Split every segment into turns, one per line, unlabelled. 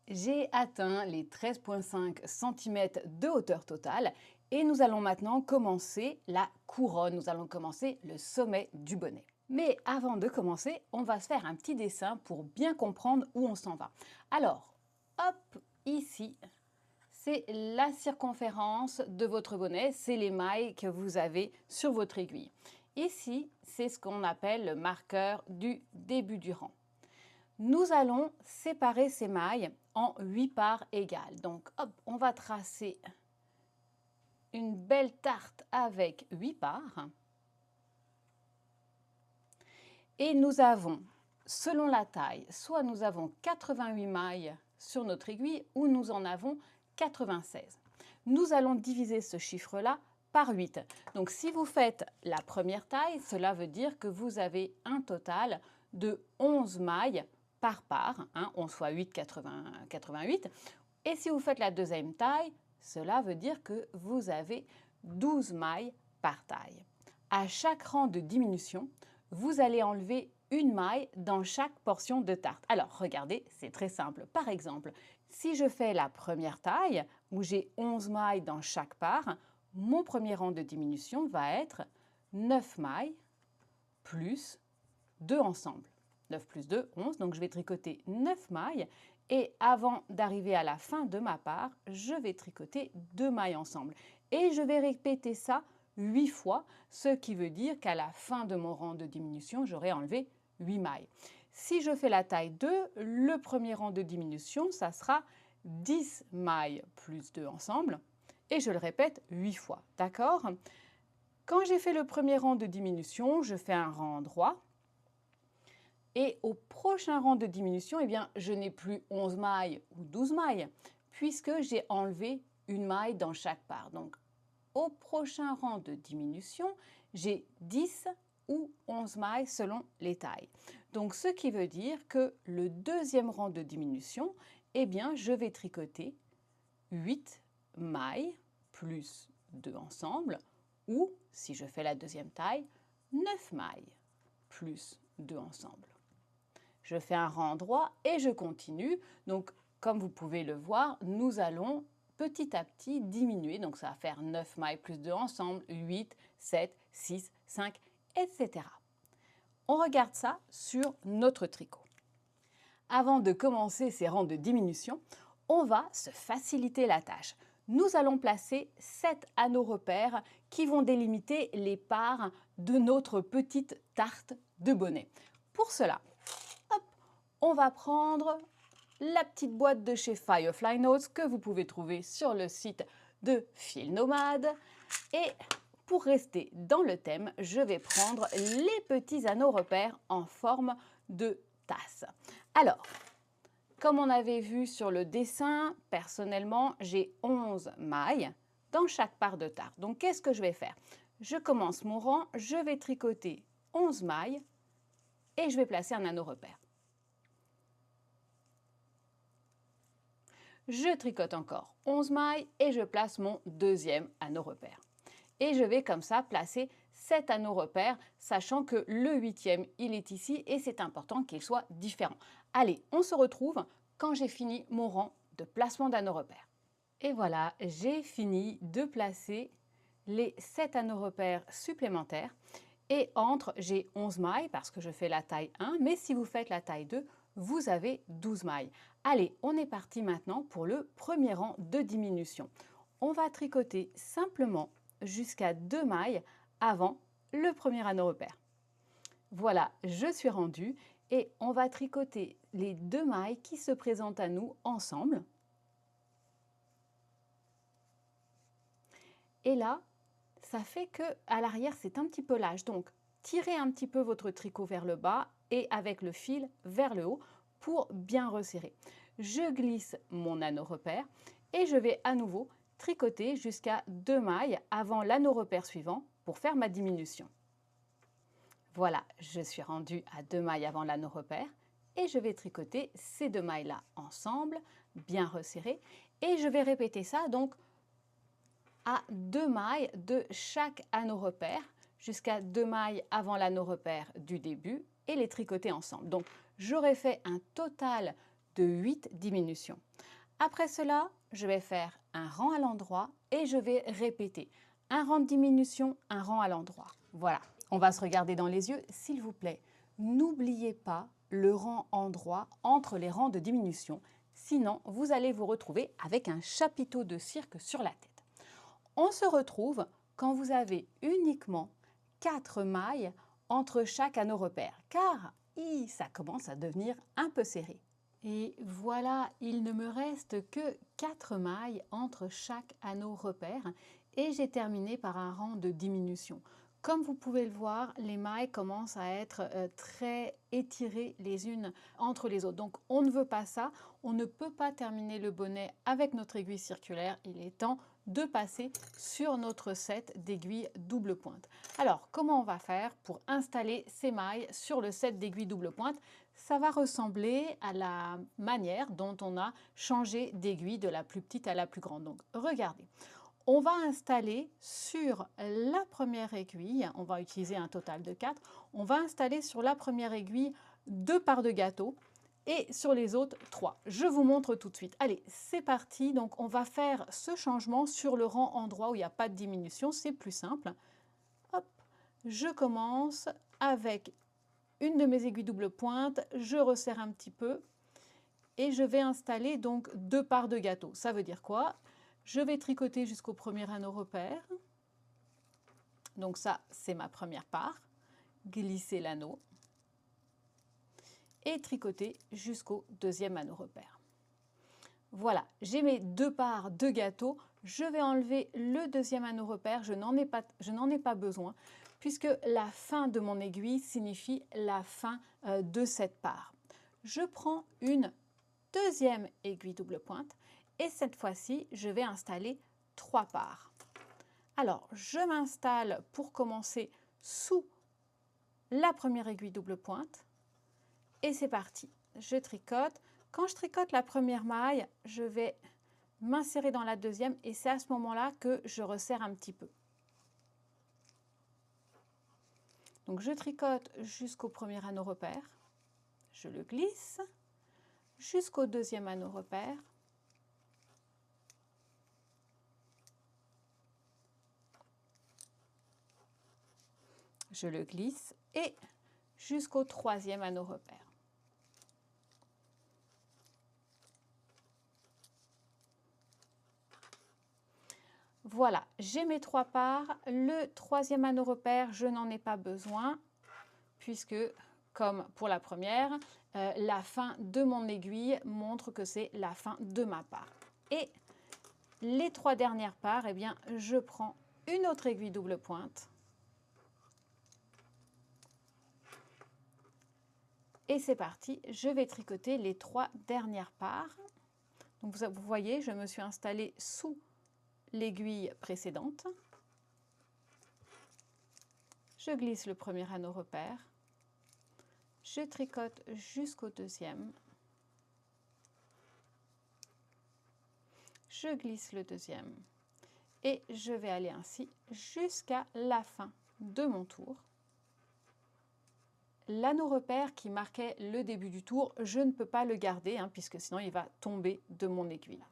J'ai atteint les 13,5 cm de hauteur totale et nous allons maintenant commencer la couronne, nous allons commencer le sommet du bonnet. Mais avant de commencer, on va se faire un petit dessin pour bien comprendre où on s'en va. Alors, hop, ici, c'est la circonférence de votre bonnet, c'est les mailles que vous avez sur votre aiguille. Ici, c'est ce qu'on appelle le marqueur du début du rang. Nous allons séparer ces mailles en 8 parts égales. Donc, hop, on va tracer une belle tarte avec 8 parts. Et nous avons, selon la taille, soit nous avons 88 mailles sur notre aiguille ou nous en avons 96. Nous allons diviser ce chiffre-là par 8. Donc, si vous faites la première taille, cela veut dire que vous avez un total de 11 mailles par part, 11 fois 8, 88. Et si vous faites la deuxième taille, cela veut dire que vous avez 12 mailles par taille. À chaque rang de diminution, vous allez enlever une maille dans chaque portion de tarte. Alors, regardez, c'est très simple. Par exemple, si je fais la première taille, où j'ai 11 mailles dans chaque part, mon premier rang de diminution va être 9 mailles plus 2 ensemble. 9 plus 2, 11. Donc, je vais tricoter 9 mailles. Et avant d'arriver à la fin de ma part, je vais tricoter 2 mailles ensemble. Et je vais répéter ça 8 fois, ce qui veut dire qu'à la fin de mon rang de diminution, j'aurai enlevé 8 mailles. Si je fais la taille 2, le premier rang de diminution, ça sera 10 mailles plus 2 ensemble. Et je le répète 8 fois, d'accord? Quand j'ai fait le premier rang de diminution, je fais un rang droit. Et au prochain rang de diminution, eh bien, je n'ai plus 11 mailles ou 12 mailles, puisque j'ai enlevé une maille dans chaque part. Donc, au prochain rang de diminution, j'ai 10 ou 11 mailles selon les tailles. Donc, ce qui veut dire que le deuxième rang de diminution, eh bien, je vais tricoter 8 mailles plus 2 ensemble, ou, si je fais la deuxième taille, 9 mailles plus 2 ensemble. Je fais un rang droit et je continue. Donc, comme vous pouvez le voir, nous allons petit à petit diminuer. Donc, ça va faire 9 mailles plus 2 ensemble, 8, 7, 6, 5, etc. On regarde ça sur notre tricot. Avant de commencer ces rangs de diminution, on va se faciliter la tâche. Nous allons placer 7 anneaux repères qui vont délimiter les parts de notre petite tarte de bonnet. Pour cela, hop, on va prendre la petite boîte de chez Firefly Notes que vous pouvez trouver sur le site de Fil Nomade. Et pour rester dans le thème, je vais prendre les petits anneaux repères en forme de tasse. Alors, comme on avait vu sur le dessin, personnellement, j'ai 11 mailles dans chaque part de tarte. Donc, qu'est-ce que je vais faire? Je commence mon rang, je vais tricoter 11 mailles et je vais placer un anneau repère. Je tricote encore 11 mailles et je place mon deuxième anneau repère. Et je vais comme ça placer 7 anneaux repères, sachant que le 8e, il est ici et c'est important qu'il soit différent. Allez, on se retrouve quand j'ai fini mon rang de placement d'anneaux repères. Et voilà, j'ai fini de placer les 7 anneaux repères supplémentaires. Et entre, j'ai 11 mailles parce que je fais la taille 1, mais si vous faites la taille 2, vous avez 12 mailles. Allez, on est parti maintenant pour le premier rang de diminution. On va tricoter simplement jusqu'à 2 mailles avant le premier anneau repère. Voilà, je suis rendue et on va tricoter les 2 mailles qui se présentent à nous ensemble. Et là, ça fait que à l'arrière, c'est un petit peu lâche. Donc, tirez un petit peu votre tricot vers le bas et avec le fil vers le haut pour bien resserrer. Je glisse mon anneau repère et je vais à nouveau tricoter jusqu'à 2 mailles avant l'anneau repère suivant pour faire ma diminution. Voilà, je suis rendue à 2 mailles avant l'anneau repère et je vais tricoter ces 2 mailles-là ensemble, bien resserrées, et je vais répéter ça donc à 2 mailles de chaque anneau repère jusqu'à 2 mailles avant l'anneau repère du début et les tricoter ensemble. Donc, j'aurais fait un total de 8 diminutions. Après cela, je vais faire un rang à l'endroit et je vais répéter un rang de diminution, un rang à l'endroit. Voilà, on va se regarder dans les yeux, s'il vous plaît. N'oubliez pas le rang endroit entre les rangs de diminution, sinon vous allez vous retrouver avec un chapiteau de cirque sur la tête. On se retrouve quand vous avez uniquement 4 mailles entre chaque anneau repère, car ça commence à devenir un peu serré. Et voilà, il ne me reste que 4 mailles entre chaque anneau repère et j'ai terminé par un rang de diminution. Comme vous pouvez le voir, les mailles commencent à être très étirées les unes entre les autres. Donc on ne veut pas ça, on ne peut pas terminer le bonnet avec notre aiguille circulaire. Il est temps de passer sur notre set d'aiguilles double pointe. Alors comment on va faire pour installer ces mailles sur le set d'aiguilles double pointe? Ça va ressembler à la manière dont on a changé d'aiguille de la plus petite à la plus grande. Donc regardez. On va installer sur la première aiguille, on va utiliser un total de 4, on va installer sur la première aiguille 2 parts de gâteau et sur les autres 3. Je vous montre tout de suite. Allez, c'est parti. Donc on va faire ce changement sur le rang endroit où il n'y a pas de diminution, c'est plus simple. Hop, je commence avec une de mes aiguilles double pointe, je resserre un petit peu et je vais installer donc 2 parts de gâteau. Ça veut dire quoi? Je vais tricoter jusqu'au premier anneau repère. Donc ça, c'est ma première part. Glisser l'anneau et tricoter jusqu'au deuxième anneau repère. Voilà, j'ai mes 2 parts de gâteau. Je vais enlever le deuxième anneau repère. Je n'en ai pas besoin puisque la fin de mon aiguille signifie la fin de cette part. Je prends une deuxième aiguille double pointe et cette fois-ci, je vais installer 3 parts. Alors, je m'installe pour commencer sous la première aiguille double pointe et c'est parti. Je tricote. Quand je tricote la première maille, je vais m'insérer dans la deuxième et c'est à ce moment-là que je resserre un petit peu. Donc, je tricote jusqu'au premier anneau repère. Je le glisse jusqu'au deuxième anneau repère. Je le glisse et jusqu'au troisième anneau repère. Voilà, j'ai mes 3 parts. Le troisième anneau repère, je n'en ai pas besoin puisque, comme pour la première, la fin de mon aiguille montre que c'est la fin de ma part. Et les 3 dernières parts, eh bien, je prends une autre aiguille double pointe. Et c'est parti, je vais tricoter les 3 dernières parts. Donc vous voyez, je me suis installée sous l'aiguille précédente. Je glisse le premier anneau repère. Je tricote jusqu'au deuxième. Je glisse le deuxième. Et je vais aller ainsi jusqu'à la fin de mon tour. L'anneau repère qui marquait le début du tour, je ne peux pas le garder puisque sinon il va tomber de mon aiguille.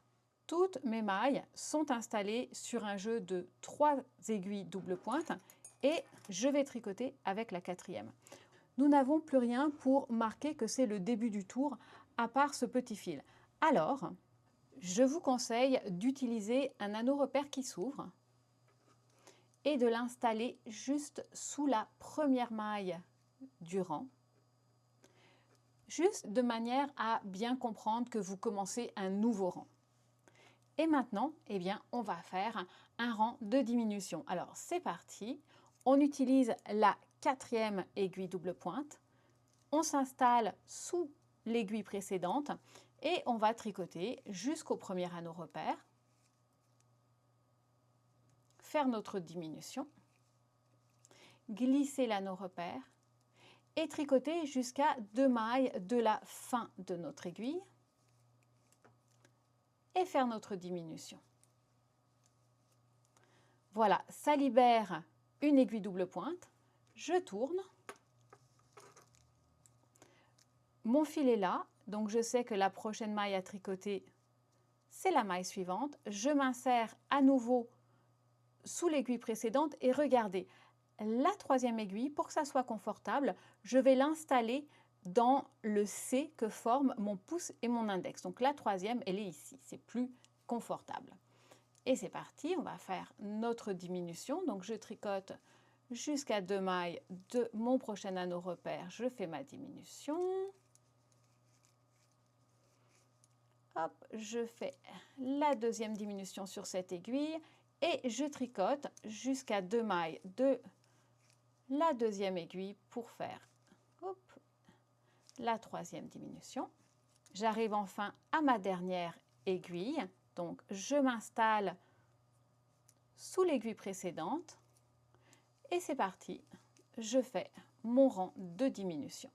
Toutes mes mailles sont installées sur un jeu de 3 aiguilles double pointe et je vais tricoter avec la quatrième. Nous n'avons plus rien pour marquer que c'est le début du tour à part ce petit fil. Alors, je vous conseille d'utiliser un anneau repère qui s'ouvre et de l'installer juste sous la première maille du rang, juste de manière à bien comprendre que vous commencez un nouveau rang. Et maintenant, eh bien, on va faire un rang de diminution. Alors, c'est parti. On utilise la quatrième aiguille double pointe. On s'installe sous l'aiguille précédente et on va tricoter jusqu'au premier anneau repère. Faire notre diminution. Glisser l'anneau repère. Et tricoter jusqu'à 2 mailles de la fin de notre aiguille et faire notre diminution. Voilà, ça libère une aiguille double pointe. Je tourne. Mon fil est là. Donc je sais que la prochaine maille à tricoter, c'est la maille suivante. Je m'insère à nouveau sous l'aiguille précédente et regardez, la troisième aiguille, pour que ça soit confortable, je vais l'installer dans le C que forment mon pouce et mon index. Donc la troisième, elle est ici, c'est plus confortable. Et c'est parti, on va faire notre diminution. Donc je tricote jusqu'à 2 mailles de mon prochain anneau repère. Je fais ma diminution. Hop, je fais la deuxième diminution sur cette aiguille et je tricote jusqu'à 2 mailles de la deuxième aiguille pour faire hop, la troisième diminution. J'arrive enfin à ma dernière aiguille. Donc, je m'installe sous l'aiguille précédente et c'est parti. Je fais mon rang de diminution.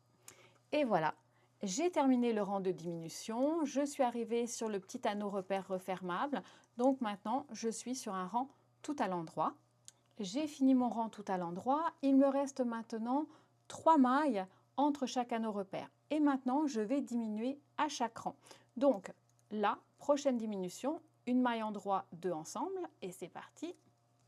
Et voilà, j'ai terminé le rang de diminution. Je suis arrivée sur le petit anneau repère refermable. Donc maintenant, je suis sur un rang tout à l'endroit. J'ai fini mon rang tout à l'endroit. Il me reste maintenant 3 mailles entre chaque anneau repère. Et maintenant, je vais diminuer à chaque rang. Donc là, prochaine diminution, une maille endroit, 2 ensemble. Et c'est parti.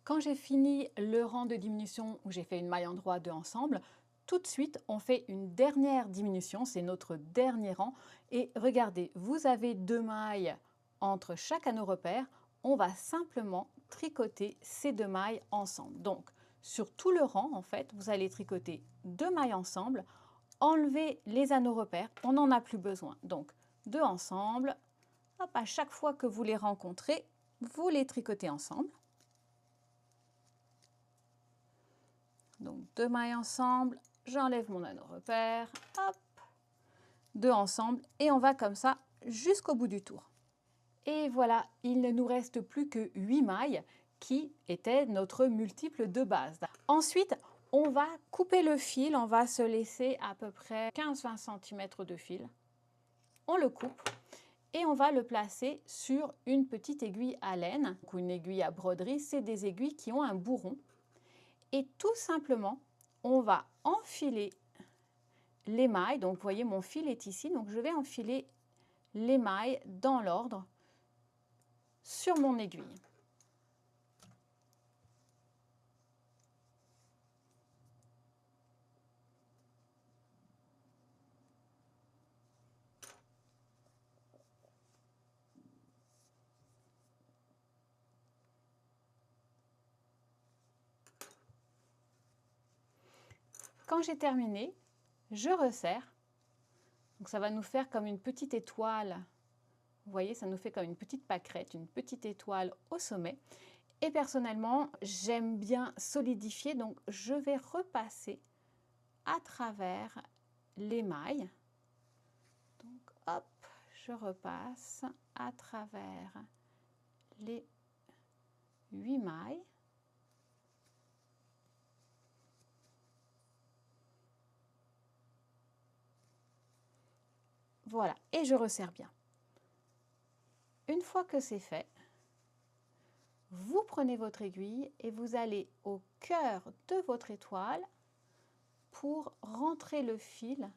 Quand j'ai fini le rang de diminution où j'ai fait une maille endroit, 2 ensemble, tout de suite, on fait une dernière diminution. C'est notre dernier rang. Et regardez, vous avez 2 mailles entre chaque anneau repère. On va simplement tricoter ces 2 mailles ensemble. Donc, sur tout le rang, en fait, vous allez tricoter 2 mailles ensemble, enlever les anneaux repères, on n'en a plus besoin. Donc, 2 ensemble, hop, à chaque fois que vous les rencontrez, vous les tricotez ensemble. Donc, 2 mailles ensemble, j'enlève mon anneau repère, hop, 2 ensemble, et on va comme ça jusqu'au bout du tour. Et voilà, il ne nous reste plus que 8 mailles qui étaient notre multiple de base. Ensuite, on va couper le fil, on va se laisser à peu près 15-20 cm de fil. On le coupe et on va le placer sur une petite aiguille à laine ou une aiguille à broderie. C'est des aiguilles qui ont un bourron. Et tout simplement, on va enfiler les mailles. Donc, vous voyez, mon fil est ici. Donc, je vais enfiler les mailles dans l'ordre sur mon aiguille. Quand j'ai terminé, je resserre. Donc ça va nous faire comme une petite étoile. Vous voyez, ça nous fait comme une petite pâquerette, une petite étoile au sommet. Et personnellement, j'aime bien solidifier, donc je vais repasser à travers les mailles. Donc hop, je repasse à travers les 8 mailles. Voilà, et je resserre bien. Une fois que c'est fait, vous prenez votre aiguille et vous allez au cœur de votre étoile pour rentrer le fil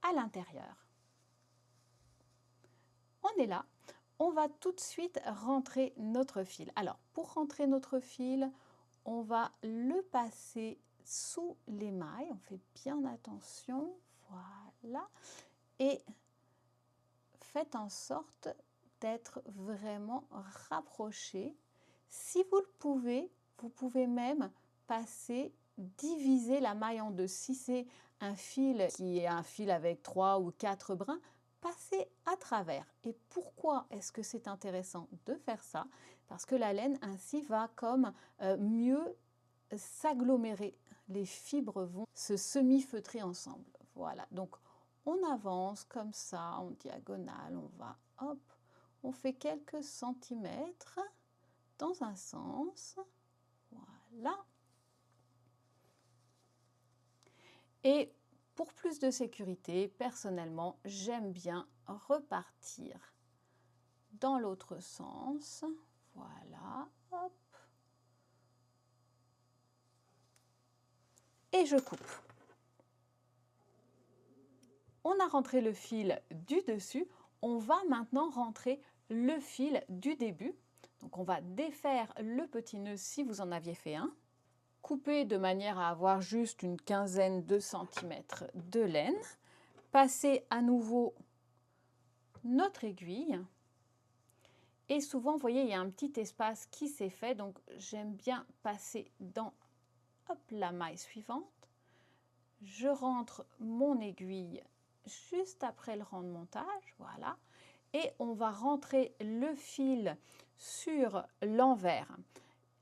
à l'intérieur. On est là, on va tout de suite rentrer notre fil. Alors, pour rentrer notre fil, on va le passer sous les mailles. On fait bien attention, voilà. Et faites en sorte d'être vraiment rapproché. Si vous le pouvez, vous pouvez même diviser la maille en deux. Si c'est un fil qui est un fil avec 3 ou 4 brins, passez à travers. Et pourquoi est-ce que c'est intéressant de faire ça? Parce que la laine ainsi va comme mieux s'agglomérer. Les fibres vont se semi-feutrer ensemble. Voilà, donc on avance comme ça en diagonale, on va, hop, on fait quelques centimètres dans un sens, voilà. Et pour plus de sécurité, personnellement, j'aime bien repartir dans l'autre sens, voilà, hop. Et je coupe. On a rentré le fil du dessus, on va maintenant rentrer le fil du début. Donc on va défaire le petit nœud si vous en aviez fait un. Couper de manière à avoir juste une quinzaine de centimètres de laine. Passer à nouveau notre aiguille. Et souvent, vous voyez, il y a un petit espace qui s'est fait. Donc j'aime bien passer dans la maille suivante. Je rentre mon aiguille juste après le rang de montage, voilà. Et on va rentrer le fil sur l'envers.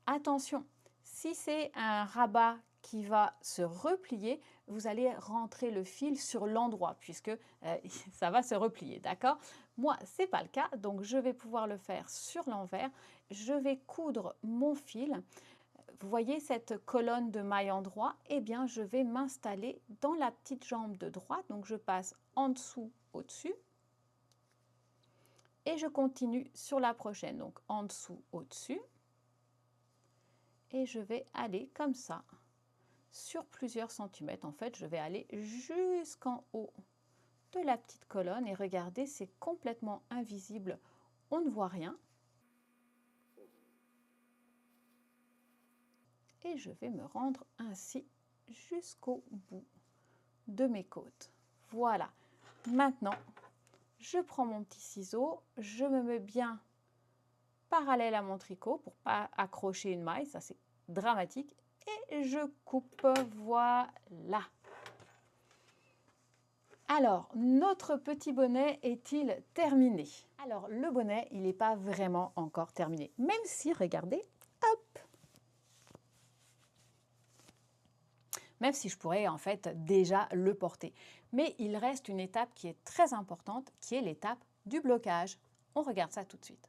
Attention, si c'est un rabat qui va se replier, vous allez rentrer le fil sur l'endroit puisque ça va se replier, d'accord? Moi, ce n'est pas le cas, donc je vais pouvoir le faire sur l'envers. Je vais coudre mon fil. Vous voyez cette colonne de maille en droit? Eh bien, je vais m'installer dans la petite jambe de droite. Donc, je passe en dessous, au-dessus. Et je continue sur la prochaine. Donc, en dessous, au-dessus. Et je vais aller comme ça, sur plusieurs centimètres. En fait, je vais aller jusqu'en haut de la petite colonne. Et regardez, c'est complètement invisible. On ne voit rien. Et je vais me rendre ainsi jusqu'au bout de mes côtes. Voilà. Maintenant, je prends mon petit ciseau, je me mets bien parallèle à mon tricot pour ne pas accrocher une maille, ça c'est dramatique, et je coupe, voilà. Alors, notre petit bonnet est-il terminé? Alors, le bonnet, il n'est pas vraiment encore terminé, même si, regardez, hop! Même si je pourrais en fait déjà le porter. Mais il reste une étape qui est très importante, qui est l'étape du blocage. On regarde ça tout de suite.